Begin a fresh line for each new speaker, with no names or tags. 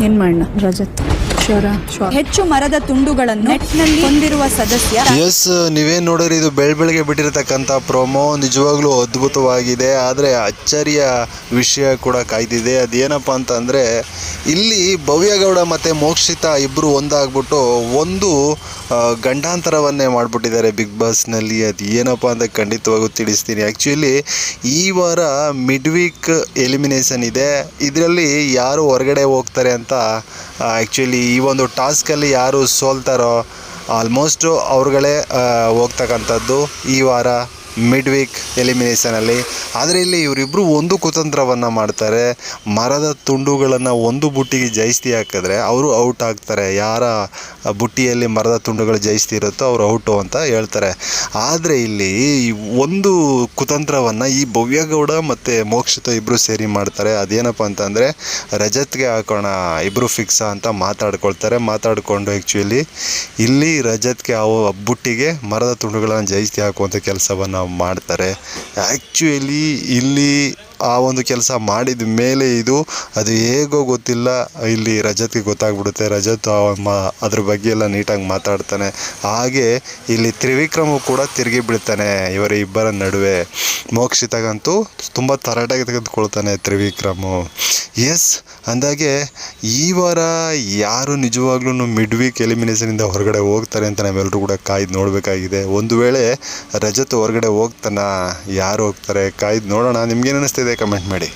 ಏನ್ ಮಾಡೋಣ ರಜತ್ ಹೆಚ್ಚು ಮರದ ತುಂಡುಗಳನ್ನು ನೆಟ್ನಲ್ಲಿ ಹೊಂದಿರುವ ಸದಸ್ಯ.
ಎಸ್, ನೀವೇನು ನೋಡಿರಿ, ಇದು ಬೆಳಗ್ಗೆ ಬಿಟ್ಟಿರತಕ್ಕಂಥ ಪ್ರೋಮೋ ನಿಜವಾಗ್ಲೂ ಅದ್ಭುತವಾಗಿದೆ. ಆದರೆ ಅಚ್ಚರಿಯ ವಿಷಯ ಕೂಡ ಕಾಯ್ದಿದೆ. ಅದೇನಪ್ಪ ಅಂತಂದರೆ, ಇಲ್ಲಿ ಭವ್ಯಗೌಡ ಮತ್ತು ಮೋಕ್ಷಿತಾ ಇಬ್ಬರು ಒಂದಾಗ್ಬಿಟ್ಟು ಒಂದು ಗಂಡಾಂತರವನ್ನೇ ಮಾಡಿಬಿಟ್ಟಿದ್ದಾರೆ ಬಿಗ್ ಬಾಸ್ನಲ್ಲಿ. ಅದು ಏನಪ್ಪ ಅಂತ ಖಂಡಿತವಾಗೂ ತಿಳಿಸ್ತೀನಿ. ಆ್ಯಕ್ಚುಲಿ ಈ ವಾರ ಮಿಡ್ ವೀಕ್ ಎಲಿಮಿನೇಷನ್ ಇದೆ. ಇದರಲ್ಲಿ ಯಾರು ಹೊರಗಡೆ ಹೋಗ್ತಾರೆ ಅಂತ ಆ್ಯಕ್ಚುಲಿ ಈ ಒಂದು ಟಾಸ್ಕಲ್ಲಿ ಯಾರು ಸೋಲ್ತಾರೋ ಆಲ್ಮೋಸ್ಟು ಅವ್ರುಗಳೇ ಹೋಗ್ತಕ್ಕಂಥದ್ದು ಈ ವಾರ ಮಿಡ್ ವೀಕ್ ಎಲಿಮಿನೇಷನಲ್ಲಿ. ಆದರೆ ಇಲ್ಲಿ ಇವರಿಬ್ಬರು ಒಂದು ಕುತಂತ್ರವನ್ನು ಮಾಡ್ತಾರೆ. ಮರದ ತುಂಡುಗಳನ್ನು ಒಂದು ಬುಟ್ಟಿಗೆ ಜಾಸ್ತಿ ಹಾಕಿದ್ರೆ ಅವರು ಔಟ್ ಆಗ್ತಾರೆ. ಯಾರ ಬುಟ್ಟಿಯಲ್ಲಿ ಮರದ ತುಂಡುಗಳು ಜಾಸ್ತಿ ಇರುತ್ತೋ ಅವರು ಔಟು ಅಂತ ಹೇಳ್ತಾರೆ. ಆದರೆ ಇಲ್ಲಿ ಒಂದು ಕುತಂತ್ರವನ್ನು ಈ ಭವ್ಯಗೌಡ ಮತ್ತು ಮೋಕ್ಷಿತ ಇಬ್ಬರು ಸೇರಿ ಮಾಡ್ತಾರೆ. ಅದೇನಪ್ಪ ಅಂತಂದರೆ, ರಜತ್ಗೆ ಹಾಕೋಣ ಇಬ್ಬರು ಫಿಕ್ಸಾ ಅಂತ ಮಾತಾಡಿಕೊಂಡು ಆ್ಯಕ್ಚುಲಿ ಇಲ್ಲಿ ರಜತ್ಗೆ ಬುಟ್ಟಿಗೆ ಮರದ ತುಂಡುಗಳನ್ನು ಜಾಸ್ತಿ ಹಾಕುವಂಥ ಕೆಲಸವನ್ನು ಮಾಡ್ತಾರೆ. ಆ್ಯಕ್ಚುಲಿ ಇಲ್ಲಿ ಆ ಒಂದು ಕೆಲಸ ಮಾಡಿದ ಮೇಲೆ ಅದು ಹೇಗೋ ಗೊತ್ತಿಲ್ಲ, ಇಲ್ಲಿ ರಜತ್ಗೆ ಗೊತ್ತಾಗ್ಬಿಡುತ್ತೆ. ರಜತ್ ಅದ್ರ ಬಗ್ಗೆ ಎಲ್ಲ ನೀಟಾಗಿ ಮಾತಾಡ್ತಾನೆ. ಹಾಗೆ ಇಲ್ಲಿ ತ್ರಿವಿಕ್ರಮು ಕೂಡ ತಿರುಗಿ ಬಿಡ್ತಾನೆ ಇವರ ಇಬ್ಬರ ನಡುವೆ. ಮೋಕ್ಷಿತಗಂತೂ ತುಂಬ ತರಾಟಾಗಿ ತೆಗೆದುಕೊಳ್ತಾನೆ ತ್ರಿವಿಕ್ರಮು. ಎಸ್, ಅಂದಾಗೆ ಈ ವಾರ ಯಾರು ನಿಜವಾಗ್ಲೂ ಮಿಡ್ ವೀಕ್ ಎಲಿಮಿನೇಷನಿಂದ ಹೊರಗಡೆ ಹೋಗ್ತಾರೆ ಅಂತ ನಾವೆಲ್ಲರೂ ಕೂಡ ಕಾಯ್ದು ನೋಡಬೇಕಾಗಿದೆ. ಒಂದು ವೇಳೆ ರಜತ್ ಹೊರಗಡೆ ಹೋಗ್ತಾನ, ಯಾರು ಹೋಗ್ತಾರೆ ಕಾಯ್ದು ನೋಡೋಣ. ನಿಮ್ಗೇನು ಅನ್ನಿಸ್ತಿದೆ ಕಮೆಂಟ್ ಮಾಡಿ.